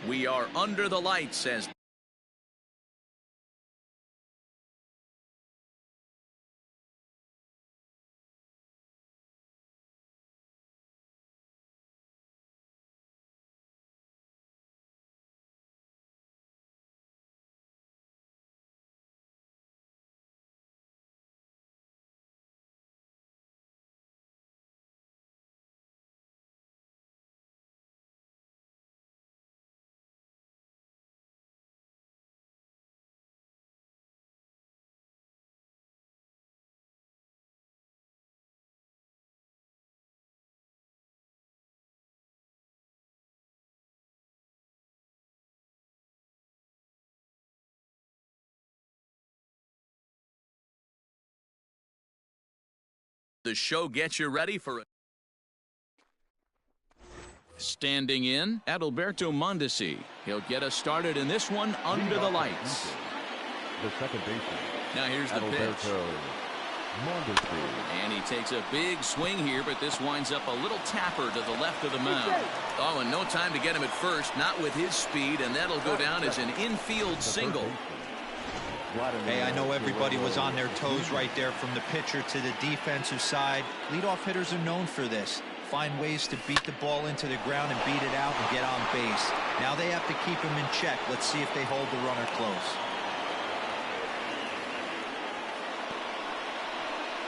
We are under the lights as the show gets you ready for it. Standing in, Adalberto Mondesi. He'll get us started in this one under the lights. The second baseman. Now here's the pitch. Mondesi. And he takes a big swing here, but this winds up a little tapper to the left of the mound. Oh, and no time to get him at first, not with his speed, and that'll go down as an infield single. Hey, I know everybody was on their toes right there from the pitcher to the defensive side. Leadoff hitters are known for this. Find ways to beat the ball into the ground and beat it out and get on base. Now they have to keep him in check. Let's see if they hold the runner close.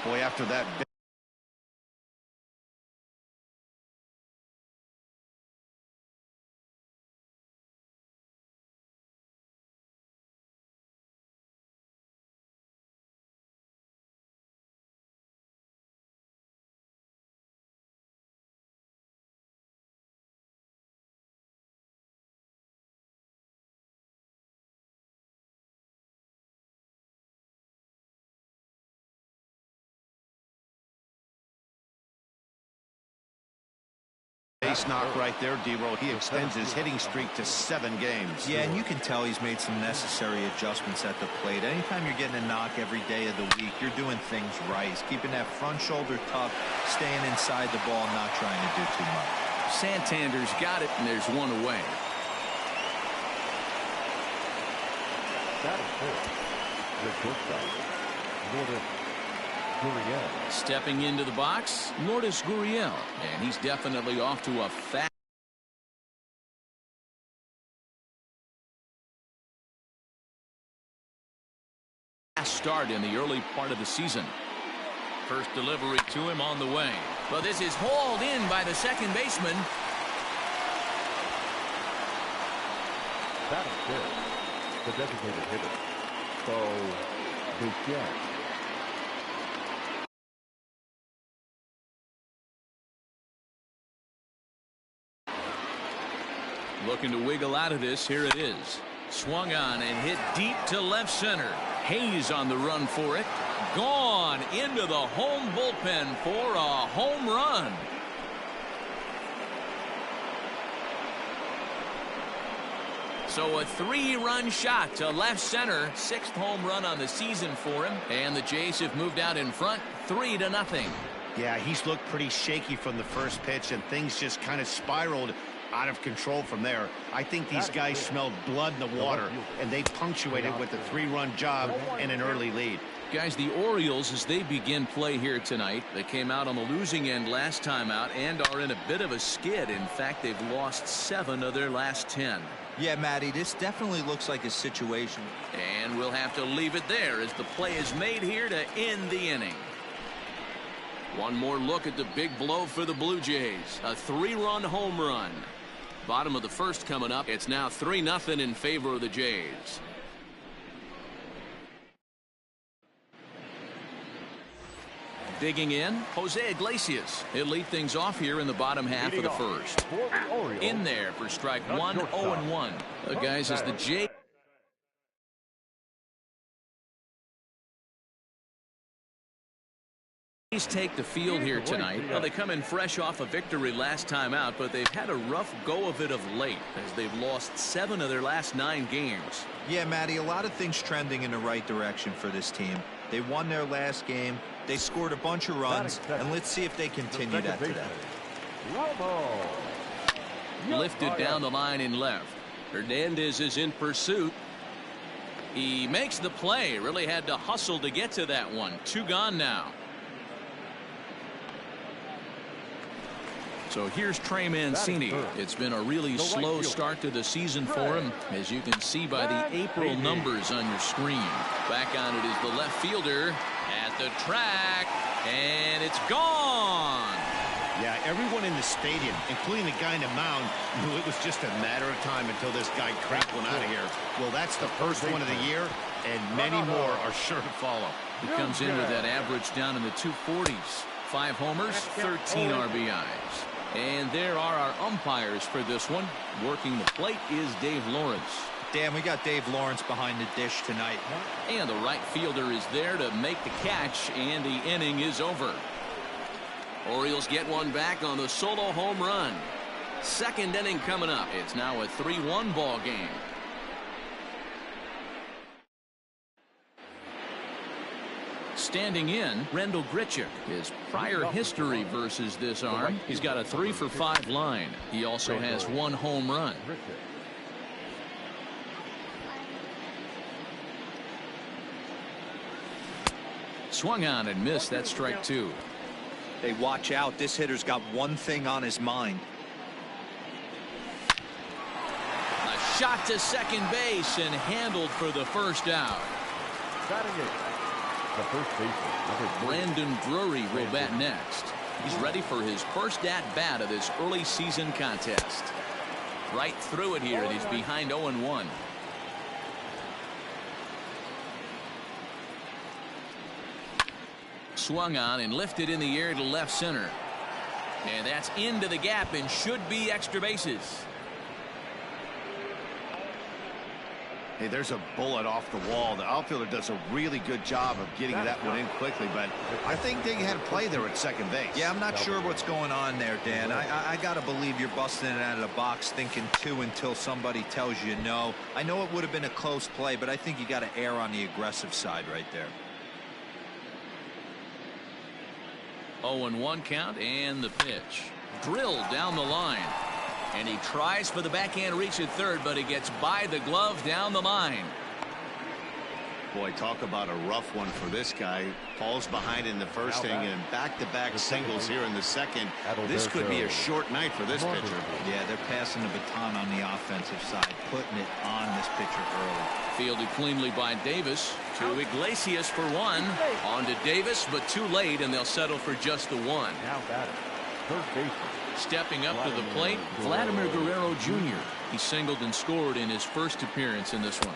Boy, after that. Base knock right there, D-Roll. He extends his hitting streak to 7 games. Yeah, and you can tell he's made some necessary adjustments at the plate. Anytime you're getting a knock every day of the week, you're doing things right. He's keeping that front shoulder tough, staying inside the ball, not trying to do too much. Santander's got it, and there's one away. That is good. The shortstop. Gurriel. Stepping into the box, Lourdes Gurriel, and he's definitely off to a fast start in the early part of the season. First delivery to him on the way. But this is hauled in by the second baseman. That is good. The designated hitter. So, Bouquet. Looking to wiggle out of this. Here it is. Swung on and hit deep to left center. Hayes on the run for it. Gone into the home bullpen for a home run. So a 3-run shot to left center. 6th home run on the season for him. And the Jays have moved out in front 3-0. Yeah, he's looked pretty shaky from the first pitch, and things just kind of spiraled out of control from there. I think these guys smelled blood in the water, and they punctuated with a 3-run job and an early lead. Guys, the Orioles, as they begin play here tonight, they came out on the losing end last time out and are in a bit of a skid. In fact, they've lost 7 of their last 10. Yeah, Matty, this definitely looks like a situation. And we'll have to leave it there as the play is made here to end the inning. One more look at the big blow for the Blue Jays. A 3-run home run. Bottom of the first coming up. It's now 3-0 in favor of the Jays. Digging in, Jose Iglesias. He'll lead things off here in the bottom half of the first. In there for strike 1, 0-1. Guys, as the Jays take the field here tonight. Well, they come in fresh off a victory last time out, but they've had a rough go of it of late as they've lost 7 of their last 9 games. Yeah, Matty, a lot of things trending in the right direction for this team. They won their last game, they scored a bunch of runs, and let's see if they continue that today. Lifted down the line in left. Hernandez is in pursuit. He makes the play. Really had to hustle to get to that one. 2 gone now. So here's Trey Mancini. It's been a really slow start to the season for him, as you can see by the April numbers on your screen. Back on it is the left fielder at the track, and it's gone. Yeah, everyone in the stadium, including the guy in the mound, knew it was just a matter of time until this guy cranked one out of here. Well, that's the first one of the year, and many more are sure to follow. He comes in with that average down in the 240s. 5 homers, 13 RBIs. And there are our umpires for this one. Working the plate is Dave Lawrence. Dan, we got Dave Lawrence behind the dish tonight. And the right fielder is there to make the catch, and the inning is over. Orioles get one back on the solo home run. Second inning coming up. It's now a 3-1 ball game. Standing in, Rendell Grichuk. His prior history versus this arm, he's got a 3-for-5 line. He also has 1 home run. Swung on and missed. That's strike 2. Hey, watch out. This hitter's got one thing on his mind. A shot to second base and handled for the first out. The first baseman, Brandon Drury will bat next. He's ready for his first at-bat of this early season contest. Right through it here, and he's behind 0-1. Swung on and lifted in the air to left center. And that's into the gap and should be extra bases. Hey, there's a bullet off the wall. The outfielder does a really good job of getting that one in quickly, but I think they had a play there at second base. Yeah, I'm not sure what's going on there, Dan. I got to believe you're busting it out of the box thinking 2 until somebody tells you no. I know it would have been a close play, but I think you got to err on the aggressive side right there. 0-1 count, and the pitch. Drilled down the line. And he tries for the backhand reach at third, but he gets by the glove down the line. Boy, talk about a rough one for this guy. Falls behind in the first inning and back-to-back singles here in the second. This could be a short night for this pitcher. Yeah, they're passing the baton on the offensive side, putting it on this pitcher early. Fielded cleanly by Davis. To Iglesias for 1. On to Davis, but too late, and they'll settle for just the 1. Now batting, third baseman. Stepping up to the plate, Vladimir Guerrero Jr. He singled and scored in his first appearance in this one.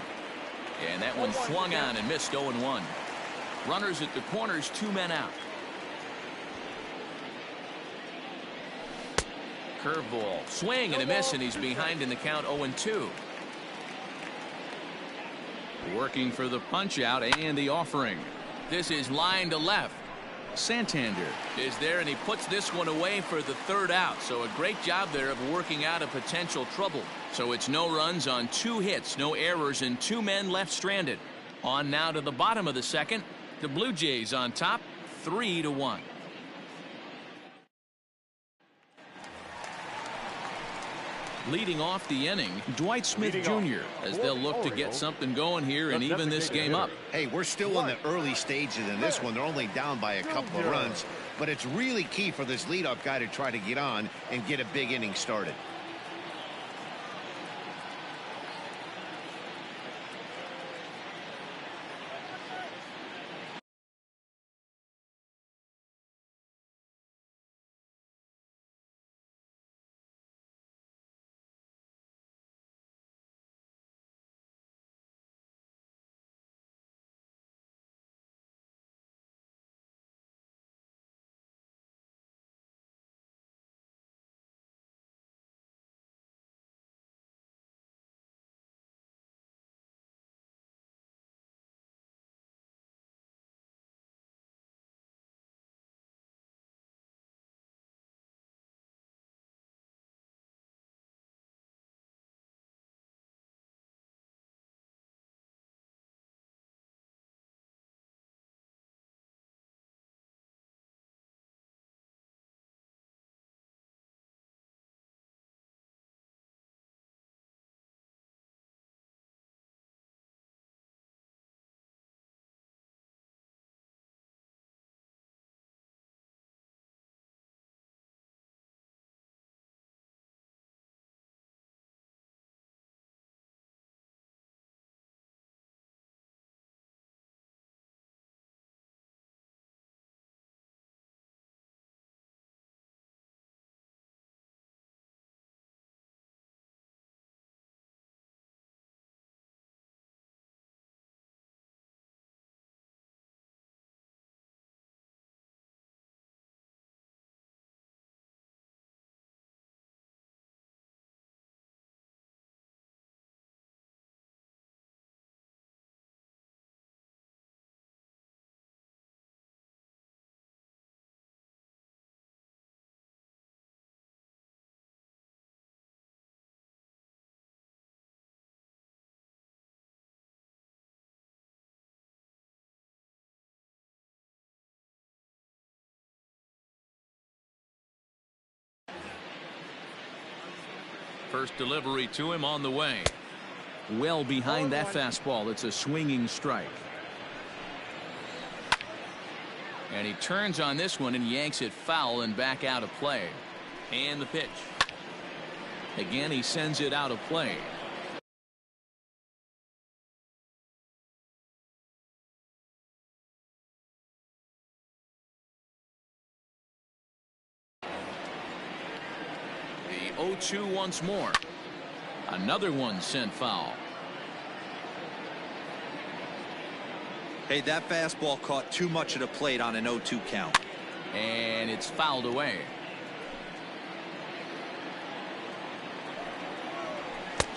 And that one swung on and missed. 0-1. Runners at the corners, 2 men out. Curveball, swing and a miss, and he's behind in the count. 0-2. Working for the punch out and the offering. This is line to left. Santander is there, and he puts this one away for the 3rd out. So a great job there of working out a potential trouble. So it's no runs on 2 hits, no errors, and 2 men left stranded. On now to the bottom of the second. The Blue Jays on top, 3-1. Leading off the inning, Dwight Smith Jr. as they'll look to get something going here and even this game up. Hey, we're still in the early stages in this one. They're only down by a couple of runs, but it's really key for this leadoff guy to try to get on and get a big inning started. First delivery to him on the way. Well behind that fastball. It's a swinging strike. And he turns on this one and yanks it foul and back out of play. And the pitch. Again, he sends it out of play. The 0-2 once more. Another one sent foul. Hey, that fastball caught too much of the plate on an 0-2 count. And it's fouled away.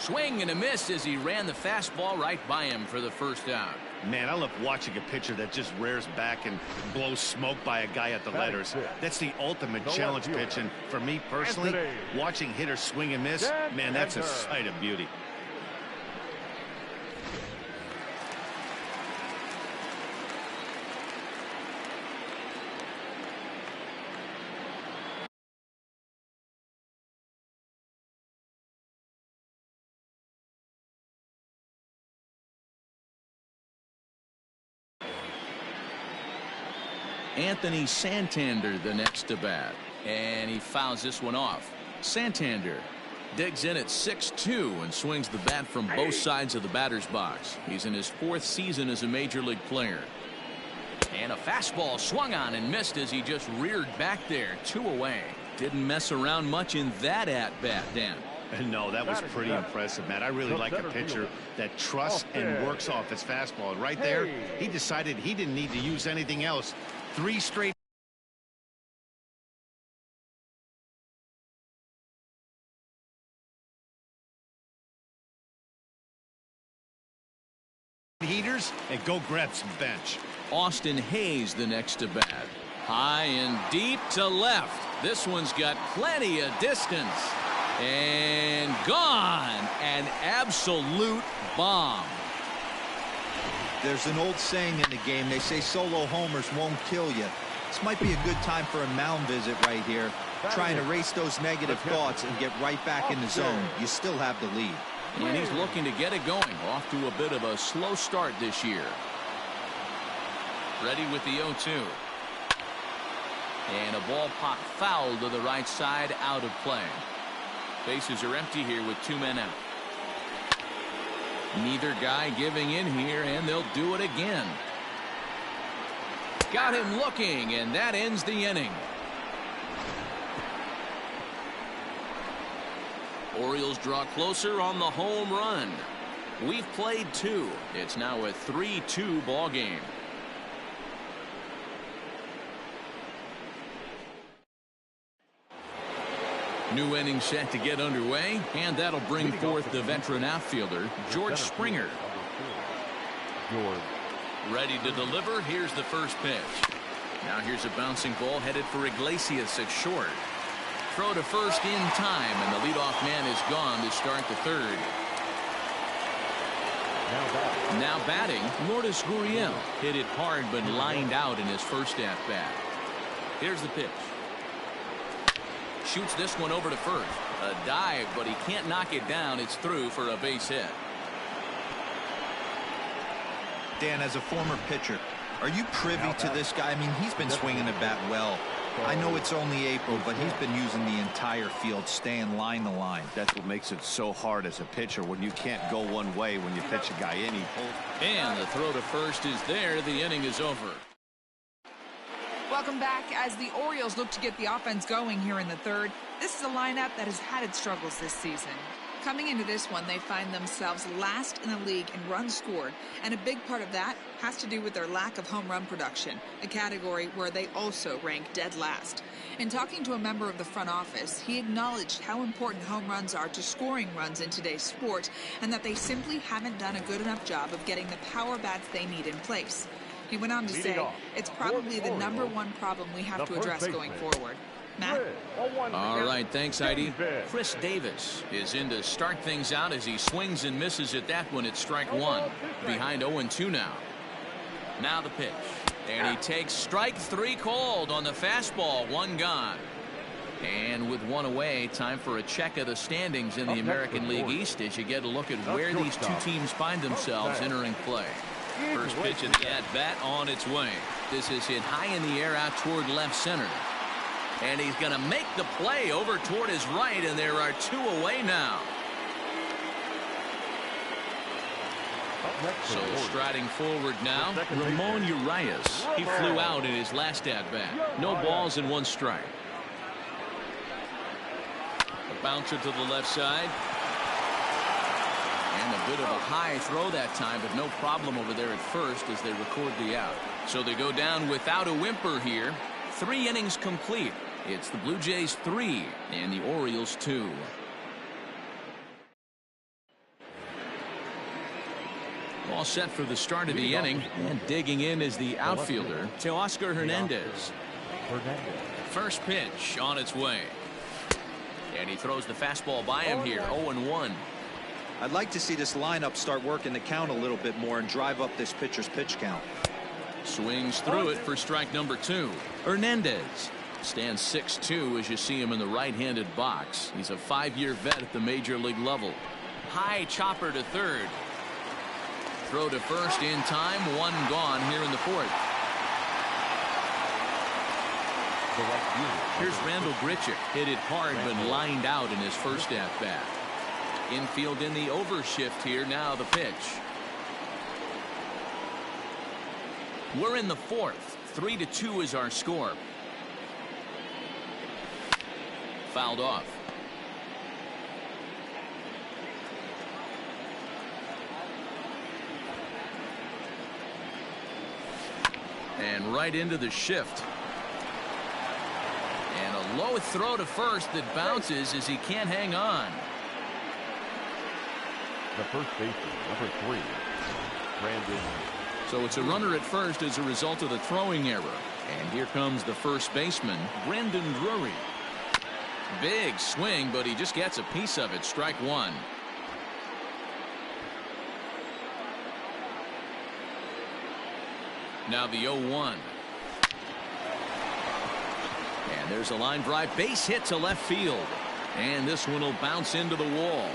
Swing and a miss as he ran the fastball right by him for the first out. Man, I love watching a pitcher that just rears back and blows smoke by a guy at the letters. That's the ultimate challenge pitch. And for me personally, watching hitters swing and miss, man, that's a sight of beauty. Anthony Santander the next to bat, and he fouls this one off. Santander digs in at 6-2 and swings the bat from both sides of the batter's box. He's in his 4th season as a major league player. And a fastball swung on and missed as he just reared back there. 2 away. Didn't mess around much in that at bat, Dan. No, that was pretty impressive, Matt. I really like a pitcher that trusts and works off his fastball. And right there, he decided he didn't need to use anything else. 3 straight heaters and go grab some bench. Austin Hayes the next to bat. High and deep to left. This one's got plenty of distance. And gone. An absolute bomb. There's an old saying in the game. They say solo homers won't kill you. This might be a good time for a mound visit right here. Try and erase those negative thoughts and get right back in the zone. You still have the lead. And he's looking to get it going. Off to a bit of a slow start this year. Ready with the 0-2. And a ball popped foul to the right side, out of play. Bases are empty here with 2 men out. Neither guy giving in here, and they'll do it again. Got him looking, and that ends the inning. Orioles draw closer on the home run. We've played 2. It's now a 3-2 ball game. New inning set to get underway, and that'll bring forth the veteran outfielder, George Springer. Ready to deliver. Here's the first pitch. Now here's a bouncing ball headed for Iglesias at short. Throw to first in time, and the leadoff man is gone to start the 3rd. Now batting, Lourdes Gurriel. Hit it hard but lined out in his first at-bat. Here's the pitch. Shoots this one over to first. A dive, but he can't knock it down. It's through for a base hit. Dan, as a former pitcher, are you privy to this guy? I mean, he's been swinging the bat well. I know it's only April, but he's been using the entire field, staying line to line. That's what makes it so hard as a pitcher when you can't go one way when you pitch a guy in. And the throw to first is there. The inning is over. Welcome back. As the Orioles look to get the offense going here in the 3rd, this is a lineup that has had its struggles this season. Coming into this one, they find themselves last in the league in runs scored, and a big part of that has to do with their lack of home run production, a category where they also rank dead last. In talking to a member of the front office, he acknowledged how important home runs are to scoring runs in today's sport, and that they simply haven't done a good enough job of getting the power bats they need in place. He went on to say, it's probably the #1 problem we have to address going forward. Matt? All right, thanks, Heidi. Chris Davis is in to start things out as he swings and misses at that one at strike 1. Behind 0-2 now. Now the pitch. And he takes strike 3 called on the fastball. 1 gone. And with one away, time for a check of the standings in the American League East as you get a look at where these two teams find themselves entering play. First pitch of the at-bat on its way. This is hit high in the air out toward left center. And he's going to make the play over toward his right, and there are two away now. So striding forward now, Ramon Urias. He flew out in his last at-bat. No balls and one strike. A bouncer to the left side. And a bit of a high throw that time, but no problem over there at first as they record the out. So they go down without a whimper here. 3 innings complete. It's the Blue Jays 3 and the Orioles 2. All set for the start of the inning, and digging in is the outfielder, Teoscar Hernandez. First pitch on its way. And he throws the fastball by him here, 0-1. I'd like to see this lineup start working the count a little bit more and drive up this pitcher's pitch count. Swings through it for strike number 2. Hernandez stands 6'2" as you see him in the right-handed box. He's a 5-year vet at the major league level. High chopper to third. Throw to first in time. One gone here in the fourth. Here's Randall Grichuk. Hit it hard but lined out in his first at-bat. Infield in the overshift here. Now the pitch. We're in the fourth. 3-2 is our score. Fouled off. And right into the shift. And a low throw to first that bounces as he can't hang on. The first baseman, number 3, Brandon. So it's a runner at first as a result of the throwing error. And here comes the first baseman, Brandon Drury. Big swing, but he just gets a piece of it. Strike 1. Now the 0-1. And there's a line drive, base hit to left field. And this one will bounce into the wall.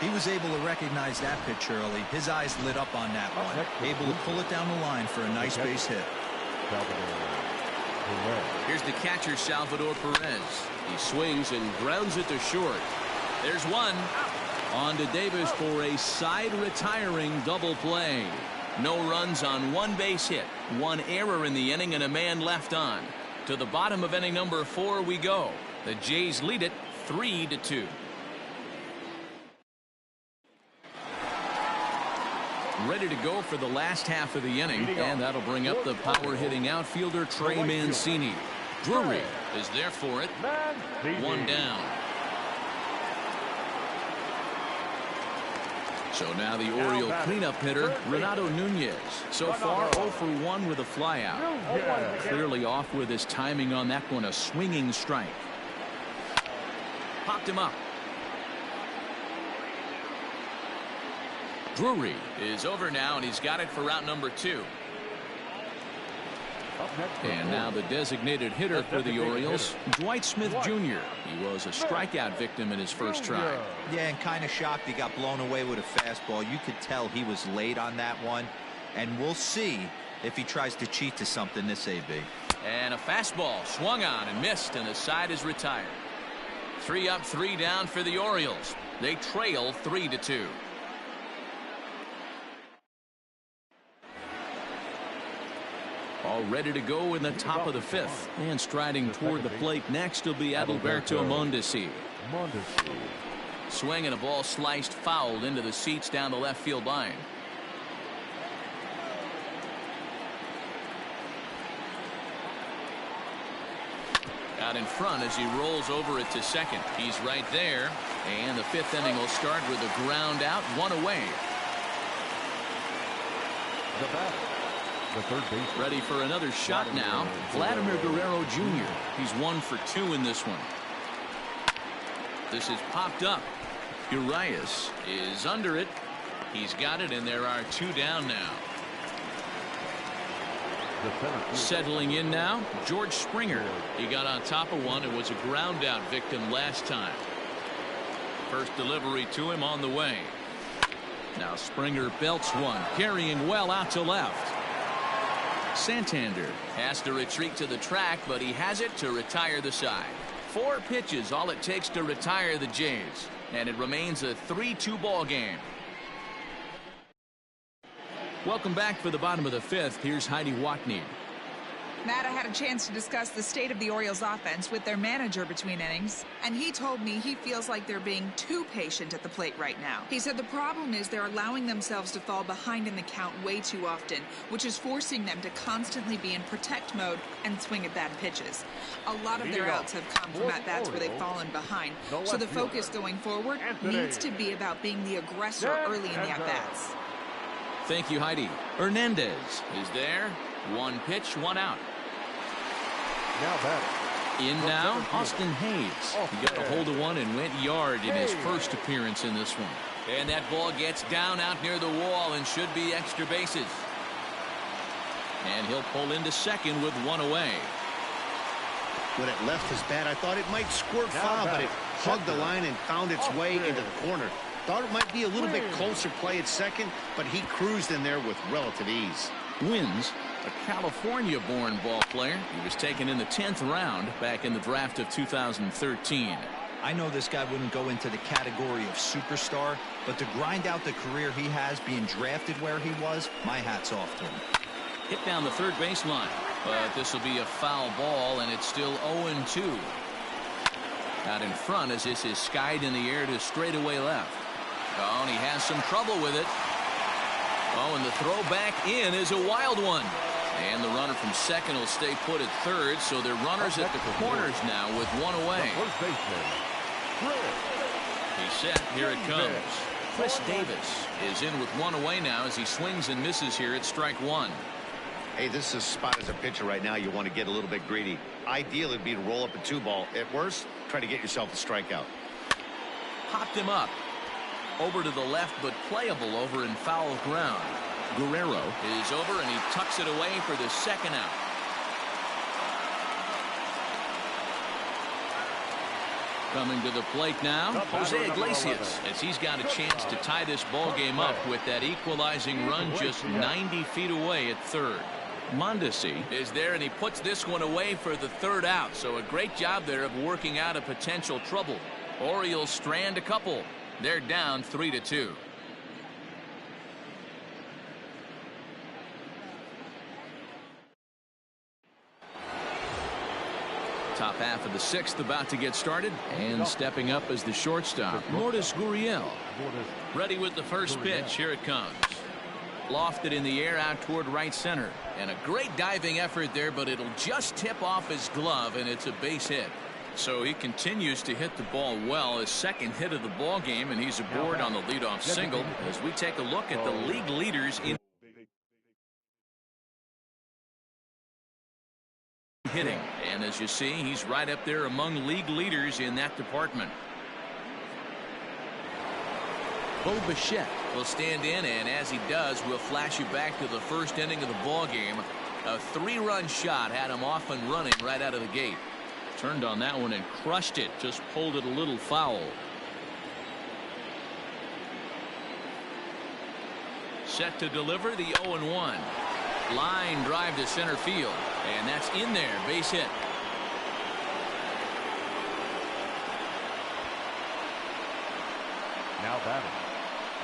He was able to recognize that pitch early. His eyes lit up on that one. Able to pull it down the line for a nice base hit. Here's the catcher, Salvador Perez. He swings and grounds it to short. There's one. On to Davis for a side retiring double play. No runs on one base hit, one error in the inning, and a man left on. To the bottom of inning number 4 we go. The Jays lead it 3-2. Ready to go for the last half of the inning, and that'll bring up the power hitting outfielder Trey Mancini. Drury is there for it. One down. So now the Oriole cleanup hitter, Renato Nunez. So far 0 for 1 with a flyout. Clearly off with his timing on that one. A swinging strike. Popped him up. Drury is over now, and he's got it for route number 2. And now the designated hitter for the Orioles, Dwight Smith Jr. He was a strikeout victim in his first try. Yeah, and kind of shocked he got blown away with a fastball. You could tell he was late on that one. And we'll see if he tries to cheat to something this AB. And a fastball swung on and missed, and the side is retired. 3 up, 3 down for the Orioles. They trail 3-2. All ready to go in the top of the 5th. And striding toward the plate next will be Adalberto Mondesi. Swing and a ball sliced fouled into the seats down the left field line. Out in front as he rolls over it to second. He's right there. And the 5th inning will start with a ground out, 1 away. The batter, the third baseman. Ready for another shot now. Vladimir Guerrero Jr. He's 1 for 2 in this one. This is popped up. Urias is under it. He's got it, and there are 2 down now. the center field. Settling in now, George Springer. He got on top of one and was a ground out victim last time. First delivery to him on the way. Now Springer belts one, carrying well out to left. Santander has to retreat to the track, but he has it to retire the side. 4 pitches, all it takes to retire the Jays, and it remains a 3-2 ball game. Welcome back for the bottom of the 5th. Here's Heidi Watney. Matt, I had a chance to discuss the state of the Orioles offense with their manager between innings, and he told me he feels like they're being too patient at the plate right now. He said the problem is they're allowing themselves to fall behind in the count way too often, which is forcing them to constantly be in protect mode and swing at bad pitches. A lot of their outs have come from at-bats where they've fallen behind, so the focus going forward needs to be about being the aggressor early in the at-bats. Thank you, Heidi. Hernandez is there. 1 pitch, 1 out. Now batting. In now, Austin Hayes. He got a hold of one and went yard in his first appearance in this one. And that ball gets down out near the wall and should be extra bases. And he'll pull into second with 1 away. When it left his bat, I thought it might squirt foul, but it hugged the line and found its way into the corner. Thought it might be a little bit closer play at second, but he cruised in there with relative ease. Wins, a California-born ball player. He was taken in the 10th round back in the draft of 2013. I know this guy wouldn't go into the category of superstar, but to grind out the career he has being drafted where he was, my hat's off to him. Hit down the third baseline, but this will be a foul ball, and it's still 0-2. Out in front as this is skied in the air to straightaway left. Oh, and he has some trouble with it. Oh, and the throw back in is a wild one. And the runner from second will stay put at third, so they're runners at the corners now with 1 away. He's set. Here it comes. Chris Davis is in with 1 away now as he swings and misses here at strike 1. Hey, this is a spot as a pitcher right now. You want to get a little bit greedy. Ideal would be to roll up a 2-ball. At worst, try to get yourself a strikeout. Popped him up. Over to the left, but playable over in foul ground. Guerrero is over, and he tucks it away for the second out. Coming to the plate now, Jose Iglesias, as he's got a chance to tie this ball game up with that equalizing run just 90 feet away at third. Mondesi is there, and he puts this one away for the 3rd out. So a great job there of working out a potential trouble. Orioles strand a couple. They're down 3-2. Top half of the 6th about to get started, and stepping up as the shortstop, Lourdes Gurriel. Ready with the first pitch. Here it comes. Lofted in the air out toward right center, and a great diving effort there, but it'll just tip off his glove, and it's a base hit. So he continues to hit the ball well, his 2nd hit of the ball game, and he's aboard on the leadoff single as we take a look at the league leaders in hitting. And as you see, he's right up there among league leaders in that department. Bo Bichette will stand in, and as he does, we'll flash you back to the first inning of the ball game. A 3-run shot had him off and running right out of the gate. Turned on that one and crushed it. Just pulled it a little foul. Set to deliver the 0-1. Line drive to center field. And that's in there. Base hit. Now batting.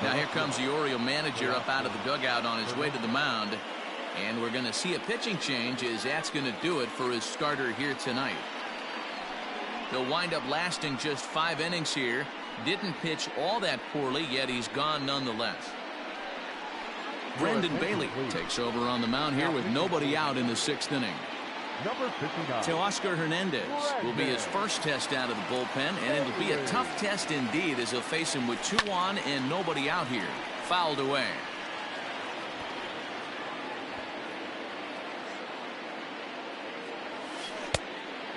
Now here comes the Oriole manager up out of the dugout on his way to the mound. And we're going to see a pitching change as that's going to do it for his starter here tonight. He'll wind up lasting just 5 innings here. Didn't pitch all that poorly, yet he's gone nonetheless. Brendan Bailey takes over on the mound here with nobody out in the 6th inning. Number 59. Teoscar Hernandez will be his first test out of the bullpen, and it'll be a tough test indeed as he'll face him with 2 on and nobody out here. Fouled away.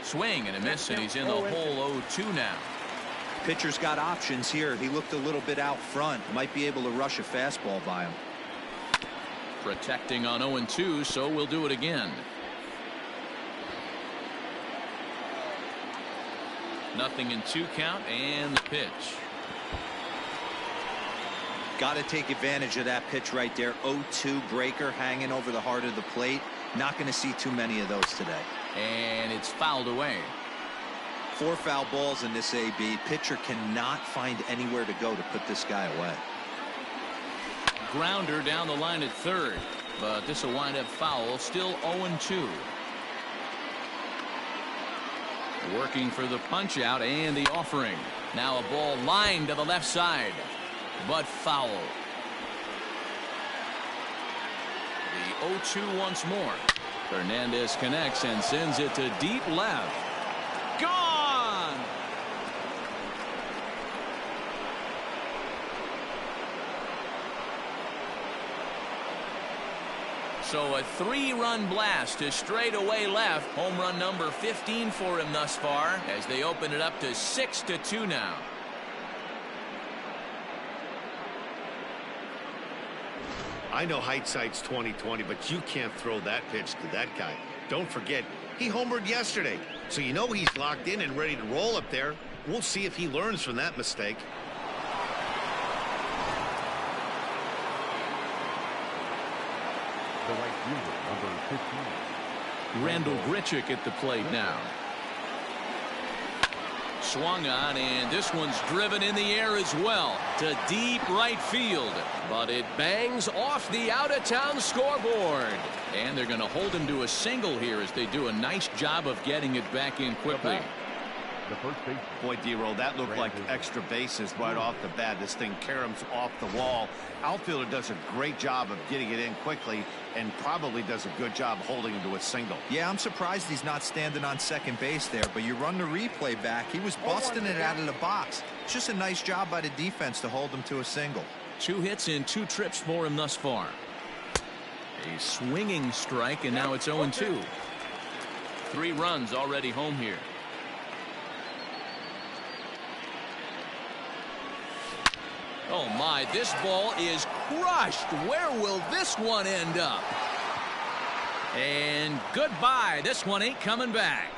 Swing and a miss, and he's in the hole 0-2 now. Pitcher's got options here. He looked a little bit out front. Might be able to rush a fastball by him. Protecting on 0-2, so we'll do it again. Nothing in 2 count, and the pitch. Got to take advantage of that pitch right there. 0-2 breaker hanging over the heart of the plate. Not going to see too many of those today. And it's fouled away. 4 foul balls in this AB. Pitcher cannot find anywhere to go to put this guy away. Grounder down the line at third, but this will wind up foul. Still 0-2. Working for the punch out and the offering. Now a ball lined to the left side, but foul. The 0-2 once more. Fernandez connects and sends it to deep left. Gone! So a 3-run blast to straightaway left. Home run number 15 for him thus far as they open it up to 6-2 now. I know hindsight's 20/20, but you can't throw that pitch to that guy. Don't forget, he homered yesterday, so you know he's locked in and ready to roll up there. We'll see if he learns from that mistake. The right fielder, number 15. Randall Grichuk at the plate now. Swung on, and this one's driven in the air as well to deep right field, but it bangs off the out-of-town scoreboard, and they're going to hold him to a single here as they do a nice job of getting it back in quickly. The first baseman. Boy, D-Roll, that looked like extra bases right off the bat. This thing caroms off the wall. Outfielder does a great job of getting it in quickly and probably does a good job holding him to a single. Yeah, I'm surprised he's not standing on second base there, but you run the replay back. He was busting it out of the box. It's just a nice job by the defense to hold him to a single. 2 hits and 2 trips for him thus far. A swinging strike, and now it's 0-2. 3 runs already home here. Oh my, this ball is crushed. Where will this one end up? And goodbye. This one ain't coming back.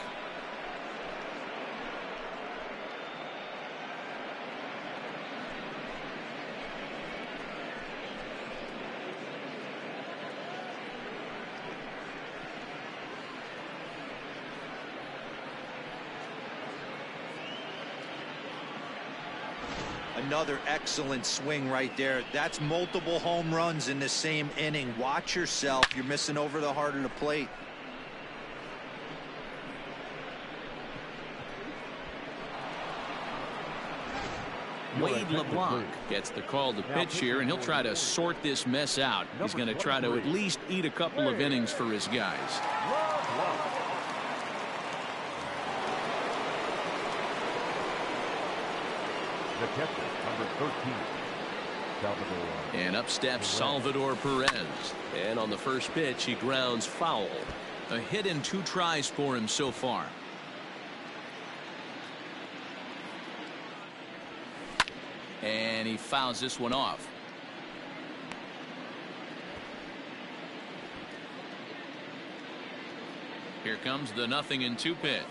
Another excellent swing right there. That's multiple home runs in the same inning. Watch yourself. You're missing over the heart of the plate. Wade LeBlanc gets the call to pitch here, and he'll try to sort this mess out. He's going to try to at least eat a couple of innings for his guys. The catcher, number 13, Salvador. And up steps Salvador Perez. And on the first pitch, he grounds foul. A hit in 2 tries for him so far. And he fouls this one off. Here comes the 0-2 pitch.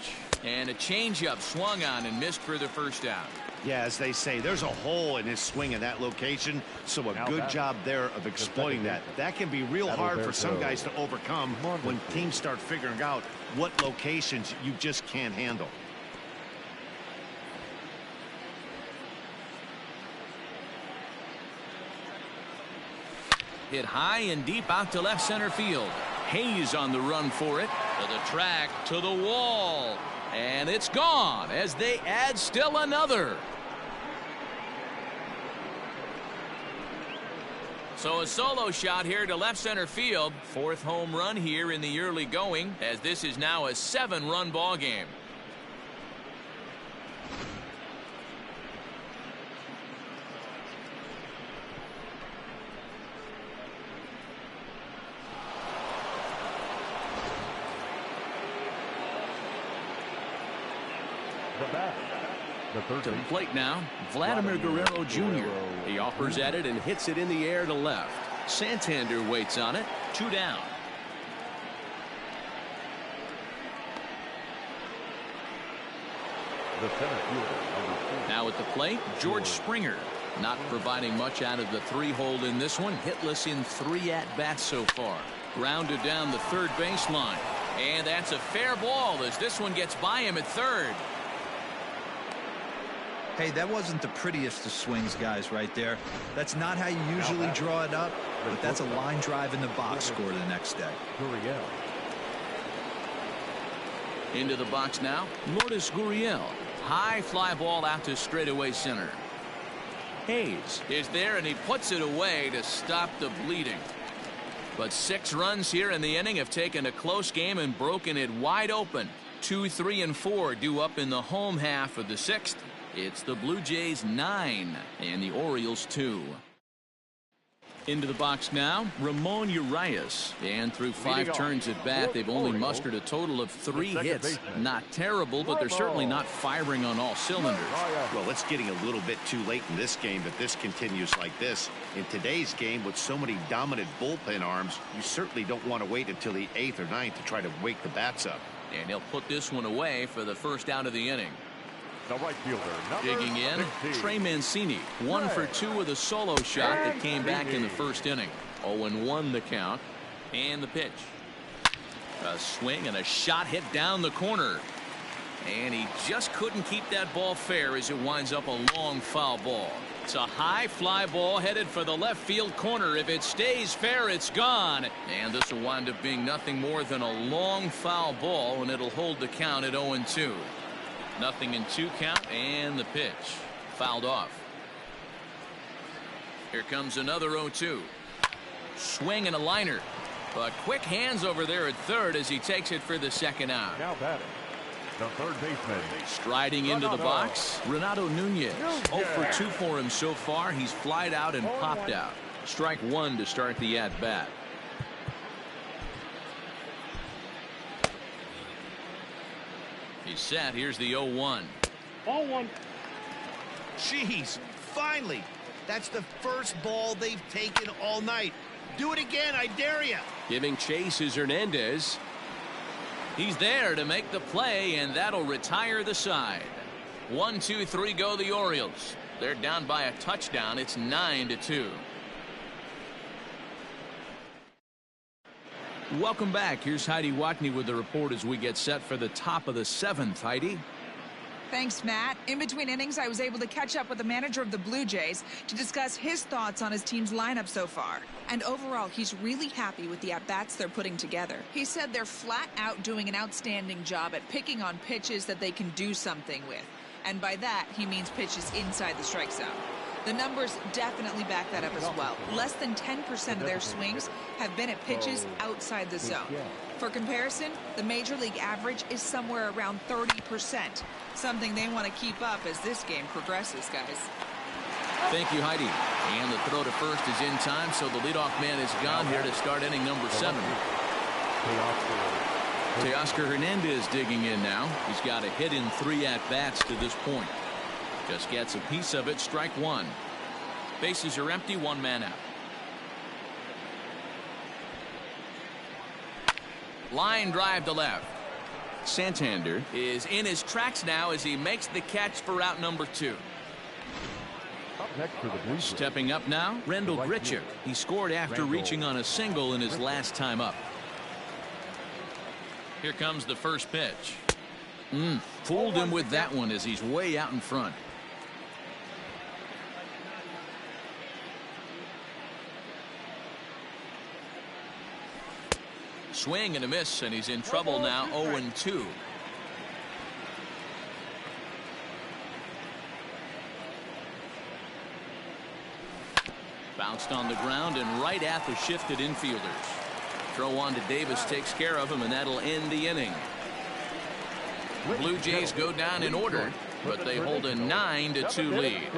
And a changeup swung on and missed for the first out. Yeah, as they say, there's a hole in his swing in that location, so a good job there of exploiting that. That can be real hard for some guys to overcome when teams start figuring out what locations you just can't handle. Hit high and deep out to left center field. Hayes on the run for it. To the track, to the wall. And it's gone as they add still another. So a solo shot here to left center field. 4th home run here in the early going, as this is now a 7-run ball game. To the plate now, Vladimir Guerrero Jr. He offers at it and hits it in the air to left. Santander waits on it. 2 down. The center fielder, Now at the plate, George Springer. Not providing much out of the 3-hole in this one. Hitless in 3 at-bats so far. Grounded down the third baseline. And that's a fair ball as this one gets by him at third. Hey, that wasn't the prettiest of swings, guys, right there. That's not how you usually draw it up, but that's a line drive in the box score the next day. Gurriel. Into the box now, Lourdes Gurriel. High fly ball out to straightaway center. Hayes is there, and he puts it away to stop the bleeding. But 6 runs here in the inning have taken a close game and broken it wide open. 2, 3, and 4 due up in the home half of the 6th. It's the Blue Jays 9 and the Orioles 2. Into the box now, Ramon Urias. And through 5 turns at bat, they've only mustered a total of 3 hits. Not terrible, but they're certainly not firing on all cylinders. Well, it's getting a little bit too late in this game if this continues like this. In today's game, with so many dominant bullpen arms, you certainly don't want to wait until the 8th or 9th to try to wake the bats up. And he'll put this one away for the first out of the inning. The right fielder, Digging in, 16. Trey Mancini. 1 for 2 with a solo shot that came back in the first inning. 0-1 the count. And the pitch. A swing and a shot hit down the corner. And he just couldn't keep that ball fair as it winds up a long foul ball. It's a high fly ball headed for the left field corner. If it stays fair, it's gone. And this will wind up being nothing more than a long foul ball, and it'll hold the count at 0-2. 0-2 count, and the pitch fouled off. Here comes another 0-2. Swing and a liner, but quick hands over there at third as he takes it for the second out. Now batting, the third baseman. Striding into the box, Renato Nunez. 0 for 2 for him so far. He's flied out and popped out. Strike 1 to start the at bat. He's set. Here's the 0-1. 0-1. Jeez, finally. That's the first ball they've taken all night. Do it again, I dare you. Giving chase is Hernandez. He's there to make the play, and that'll retire the side. 1, 2, 3 go the Orioles. They're down by a touchdown. It's 9-2. Welcome back. Here's Heidi Watney with the report as we get set for the top of the 7th. Heidi. Thanks, Matt. In between innings, I was able to catch up with the manager of the Blue Jays to discuss his thoughts on his team's lineup so far. And overall, he's really happy with the at-bats they're putting together. He said they're flat out doing an outstanding job at picking on pitches that they can do something with. And by that, he means pitches inside the strike zone. The numbers definitely back that up as well. Less than 10% of their swings have been at pitches outside the zone. For comparison, the Major League average is somewhere around 30%. Something they want to keep up as this game progresses, guys. Thank you, Heidi. And the throw to first is in time, so the leadoff man is gone here to start inning number 7. Teoscar Hernandez digging in now. He's got a hit in 3 at-bats to this point. Just gets a piece of it. Strike 1. Bases are empty. 1 man out. Line drive to left. Santander is in his tracks now as he makes the catch for out number 2. Up next for the Blue Jays. Stepping up now, Rendell Grichuk. He scored after reaching on a single in his last time up. Here comes the first pitch. Fooled him with that one as he's way out in front. Swing and a miss, and he's in trouble now. 0-2. Bounced on the ground and right at the shifted infielders. Throw on to Davis takes care of him, and that'll end the inning. Blue Jays go down in order, but they hold a 9-2 lead.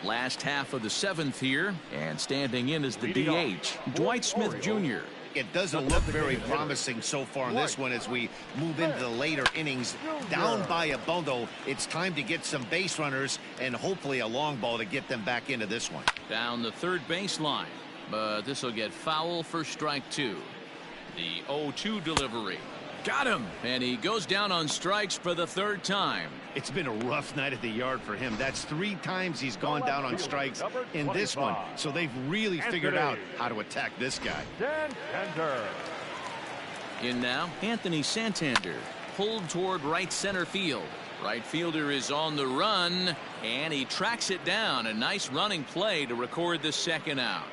Last half of the 7th here, and standing in is the DH, Dwight Smith Jr. It doesn't look very promising so far in this one as we move into the later innings. Down by a bundle, it's time to get some base runners and hopefully a long ball to get them back into this one. Down the third baseline, but this will get foul for strike two. The 0-2 delivery. Got him, and he goes down on strikes for the third time. It's been a rough night at the yard for him. That's 3 times he's gone down on strikes in this one. So they've really figured out how to attack this guy. In now, Anthony Santander, pulled toward right center field. Right fielder is on the run, and he tracks it down. A nice running play to record the second out.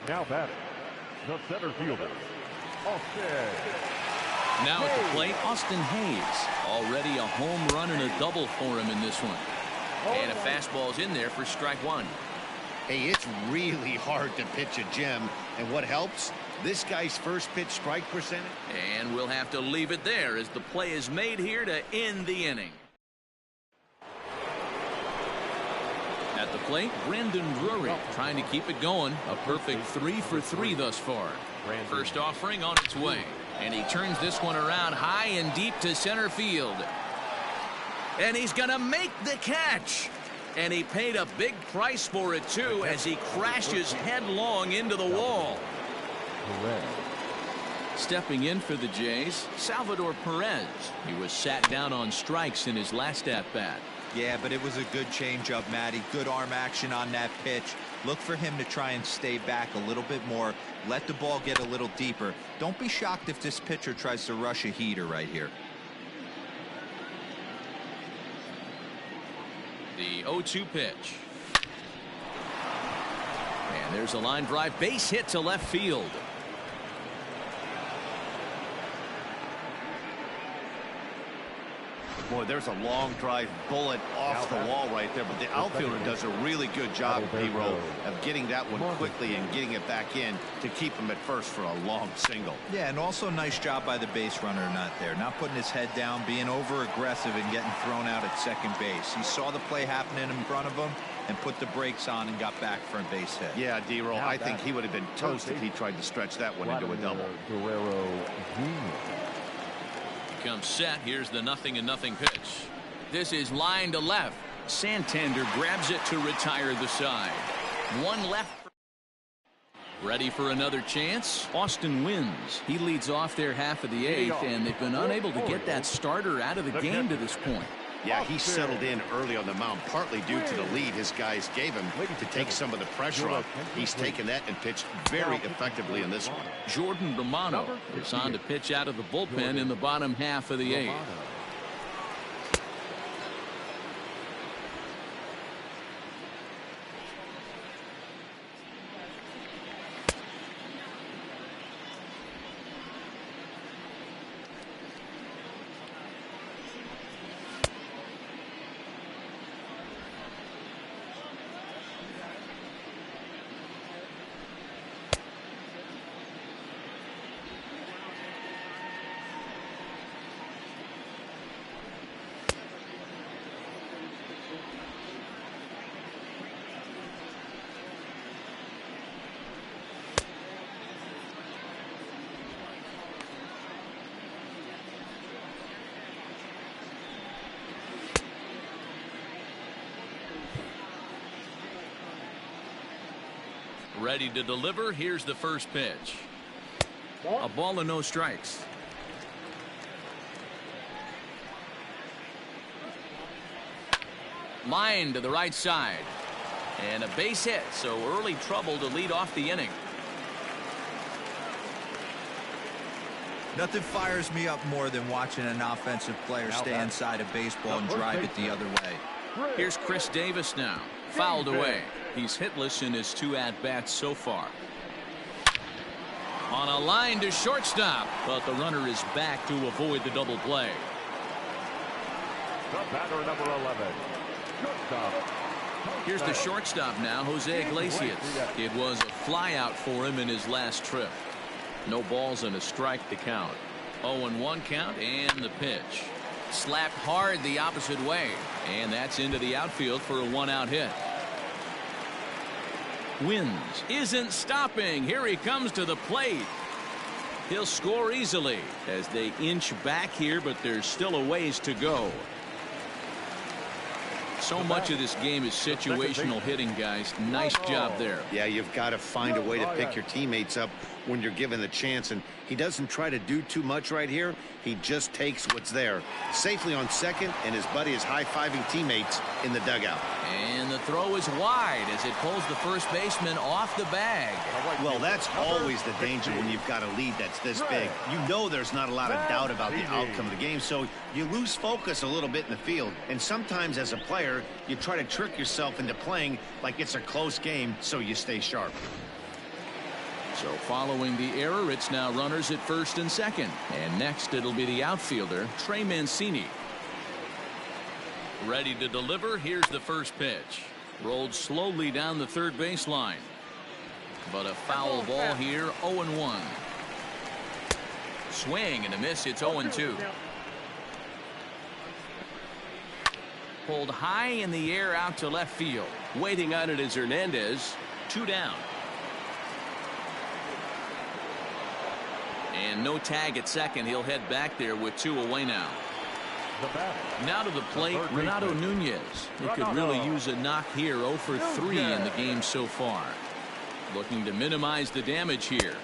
Now batting, the center fielder, Austin. Now at the plate, Austin Hayes. Already a home run and a double for him in this one. And a fastball's in there for strike one. Hey, it's really hard to pitch a gem. And what helps? This guy's first pitch strike percentage. And we'll have to leave it there as the play is made here to end the inning. At the plate, Brandon Drury trying to keep it going. A perfect 3 for 3 thus far. First offering on its way. And he turns this one around high and deep to center field. And he's going to make the catch. And he paid a big price for it, too, as he crashes headlong into the wall. Stepping in for the Jays, Salvador Perez. He was sat down on strikes in his last at-bat. Yeah, but it was a good changeup, Matty. Good arm action on that pitch. Look for him to try and stay back a little bit more. Let the ball get a little deeper. Don't be shocked if this pitcher tries to rush a heater right here. The 0-2 pitch. And there's a line drive base hit to left field. Boy, there's a long drive bullet off the wall right there, but the outfielder does a really good job, D-Row, of getting that one quickly and getting it back in to keep him at first for a long single. Yeah, and also nice job by the base runner not putting his head down, being over aggressive and getting thrown out at second base. He saw the play happening in front of him and put the brakes on and got back for a base hit. Yeah, D-Row, I think he would have been toast if he tried to stretch that one into a double. Comes set. Here's the 0-0 pitch. This is line to left. Santander grabs it to retire the side. One left. Ready for another chance. Austin wins. He leads off their half of the 8th, and they've been unable to get that starter out of the game to this point. Yeah, he settled in early on the mound, partly due to the lead his guys gave him to take some of the pressure off. He's taken that and pitched very effectively in this one. Jordan Romano is on to pitch out of the bullpen in the bottom half of the 8th. Ready to deliver. Here's the first pitch. A ball and no strikes. Line to the right side. And a base hit, so early trouble to lead off the inning. Nothing fires me up more than watching an offensive player stay inside a baseball and drive it the other way. Here's Chris Davis now. Fouled away. He's hitless in his 2 at-bats so far. On a line to shortstop, but the runner is back to avoid the double play. The batter, number 11. Shortstop. Here's the shortstop now, Jose Iglesias. It was a flyout for him in his last trip. No balls and a strike to count. 0-1 count and the pitch. Slapped hard the opposite way, and that's into the outfield for a 1-out hit. Wins isn't stopping. Here he comes to the plate. He'll score easily as they inch back here, but there's still a ways to go. So much of this game is situational hitting, guys. Nice job there. Yeah, you've got to find a way to pick your teammates up when you're given the chance, and he doesn't try to do too much right here. He just takes what's there. Safely on second, and his buddy is high-fiving teammates in the dugout. And the throw is wide as it pulls the first baseman off the bag. Well, that's always the danger when you've got a lead that's this big. You know there's not a lot of doubt about the outcome of the game, so you lose focus a little bit in the field. And sometimes as a player, you try to trick yourself into playing like it's a close game so you stay sharp. So following the error, it's now runners at first and second. And next it'll be the outfielder, Trey Mancini. Ready to deliver. Here's the first pitch. Rolled slowly down the third baseline. But a foul ball here, 0-1. Swing and a miss. It's 0-2. Pulled high in the air out to left field. Waiting on it is Hernandez. 2 down. And no tag at second. He'll head back there with 2 away now. Now to the plate, Renato Nunez. He could really use a knock here. 0 for 3 in the game so far. Looking to minimize the damage here.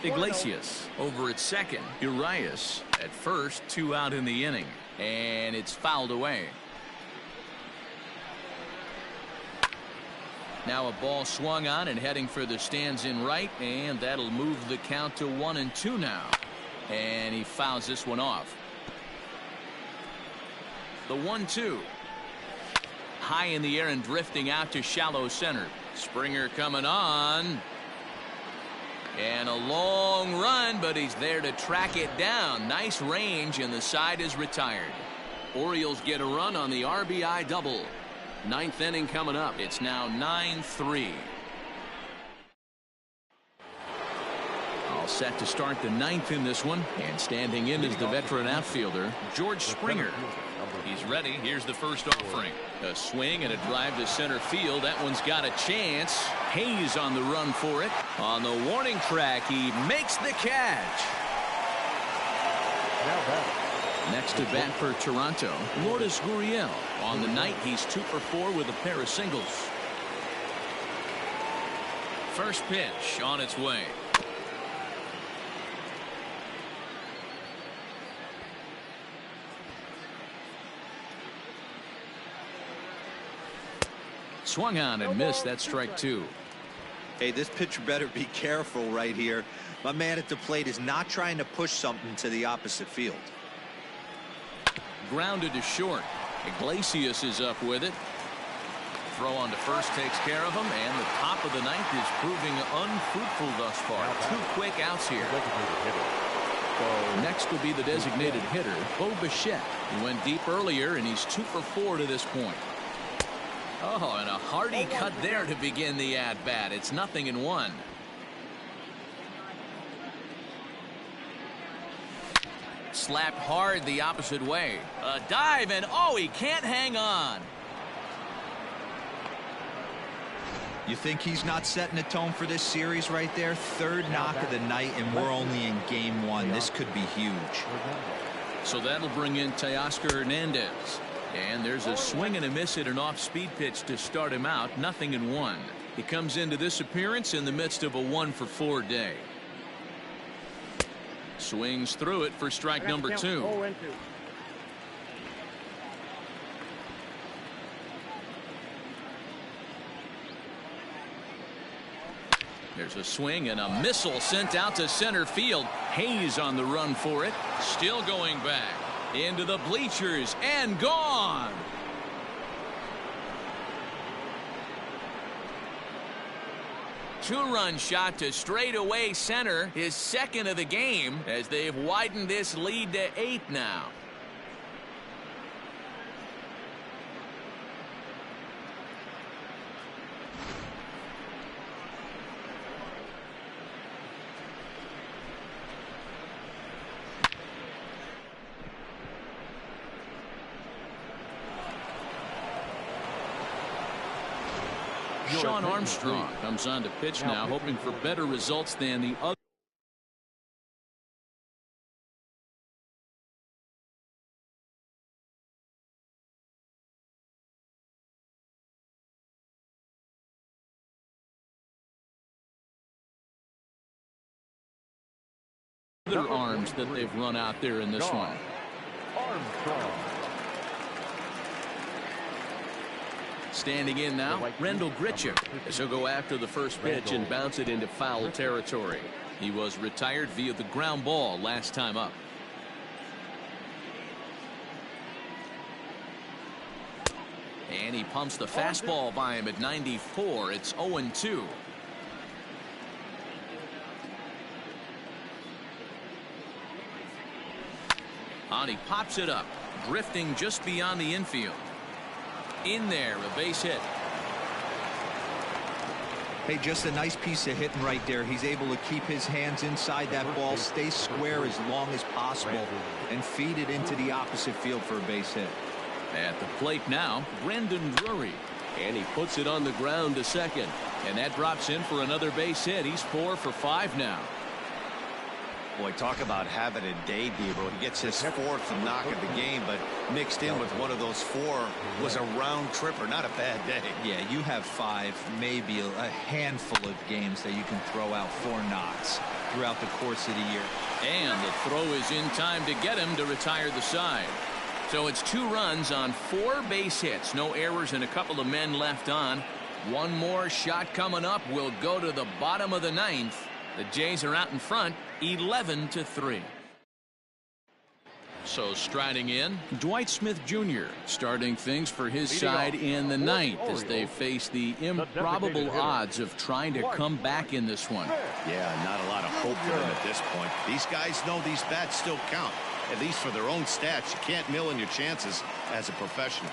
Iglesias over at second. Urias at first. 2 out in the inning. And it's fouled away. Now a ball swung on and heading for the stands in right, and that'll move the count to 1-2 now. And he fouls this one off. The 1-2. High in the air and drifting out to shallow center. Springer coming on. And a long run, but he's there to track it down. Nice range, and the side is retired. Orioles get a run on the RBI double. 9th inning coming up. It's now 9-3. All set to start the 9th in this one. And standing in is the veteran outfielder, George Springer. He's ready. Here's the first offering. A swing and a drive to center field. That one's got a chance. Hayes on the run for it. On the warning track, he makes the catch. Next to bat for Toronto, Lourdes Gurriel. On the night, he's 2 for 4 with a pair of singles. First pitch on its way. Swung on and missed. That's strike 2. Hey, this pitcher better be careful right here. My man at the plate is not trying to push something to the opposite field. Grounded to short. Iglesias is up with it. Throw on to first takes care of him, and the top of the 9th is proving unfruitful thus far. 2 quick outs here. Next will be the designated hitter, Bo Bichette. He went deep earlier, and he's 2 for 4 to this point. Oh, and a hearty cut there to begin the at-bat. It's 0-1. Slapped hard the opposite way. A dive, and oh, he can't hang on. You think he's not setting the tone for this series right there? 3rd knock of the night, and we're only in game 1. This could be huge. So that'll bring in Teoscar Hernandez. And there's a swing and a miss at an off-speed pitch to start him out. 0-1. He comes into this appearance in the midst of a 1-for-4 day. Swings through it for strike number 2. There's a swing and a missile sent out to center field. Hayes on the run for it. Still going back into the bleachers and gone. Two-run shot to straightaway center, his second of the game, as they've widened this lead to 8 now. Sean Armstrong comes on to pitch now, hoping for better results than the other arms that they've run out there in this one. Armstrong. Standing in now, Rendell Grichuk, as he'll go after the first pitch and bounce it into foul territory. He was retired via the ground ball last time up. And he pumps the fastball by him at 94. It's 0-2. And he pops it up, drifting just beyond the infield. In there, a base hit. Hey, just a nice piece of hitting right there. He's able to keep his hands inside that ball, stay square as long as possible, and feed it into the opposite field for a base hit. At the plate now, Brendan Drury. And he puts it on the ground to second. And that drops in for another base hit. He's 4 for 5 now. Boy, talk about having a day, Debo. He gets his 4th knock of the game, but mixed in with one of those 4 was a round tripper. Not a bad day. Yeah, you have 5, maybe a handful of games that you can throw out 4 knocks throughout the course of the year. And the throw is in time to get him to retire the side. So it's 2 runs on 4 base hits. No errors and a couple of men left on. One more shot coming up will go to the bottom of the 9th. The Jays are out in front, 11-3. So striding in, Dwight Smith Jr. starting things for his side in the 9th as they face the improbable odds of trying to come back in this one. Yeah, not a lot of hope for them at this point. These guys know these bats still count, at least for their own stats. You can't mill in your chances as a professional.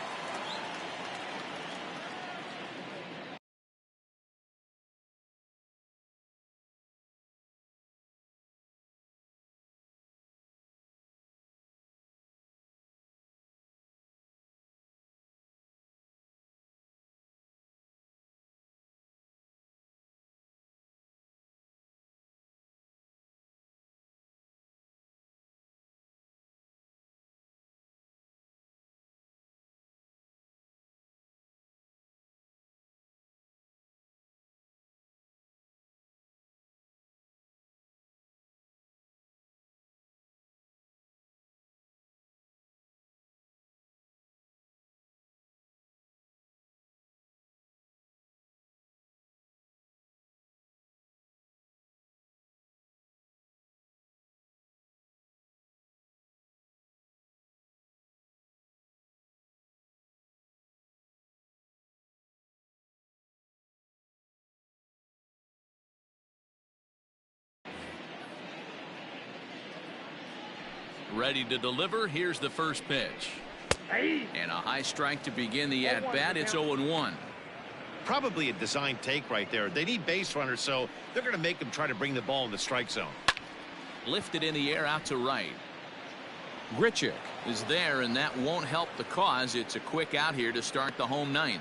Ready to deliver. Here's the first pitch. And a high strike to begin the at-bat. It's 0-1. Probably a design take right there. They need base runners, so they're going to make them try to bring the ball in the strike zone. Lifted in the air out to right. Grichuk is there, and that won't help the cause. It's a quick out here to start the home 9th.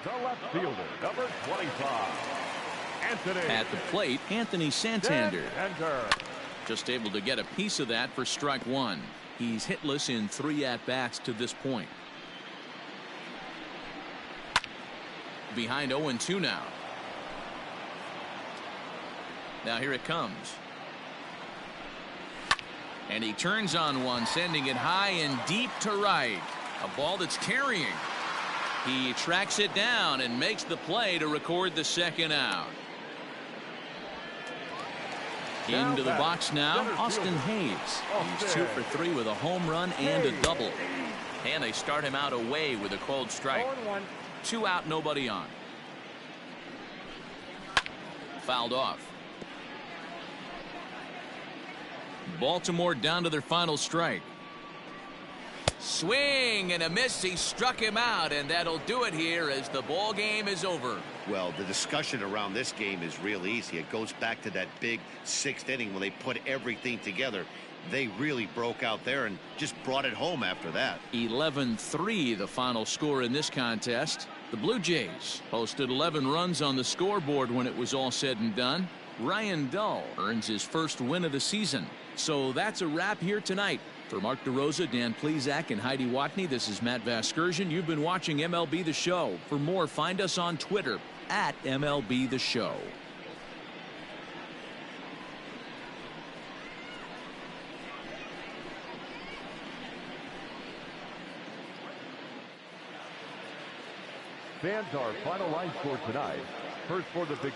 The left fielder, number 25, Anthony. At the plate, Anthony Santander. Just able to get a piece of that for strike 1. He's hitless in 3 at-bats to this point. Behind 0-2 now. Now here it comes. And he turns on one, sending it high and deep to right. A ball that's carrying. He tracks it down and makes the play to record the second out. Into the box now, Austin Hayes. He's 2 for 3 with a home run and a double. And they start him out away with a cold strike. 2 out, nobody on. Fouled off. Baltimore down to their final strike. Swing and a miss. He struck him out, and that'll do it here as the ball game is over. Well, the discussion around this game is real easy. It goes back to that big 6th inning when they put everything together. They really broke out there and just brought it home after that. 11-3 the final score in this contest. The Blue Jays posted 11 runs on the scoreboard when it was all said and done. Ryan Dull earns his first win of the season. So that's a wrap here tonight. For Mark DeRosa, Dan Plesac, and Heidi Watney, this is Matt Vasgersian. You've been watching MLB The Show. For more, find us on Twitter at MLB The Show. Fans, our final line score tonight. First for the big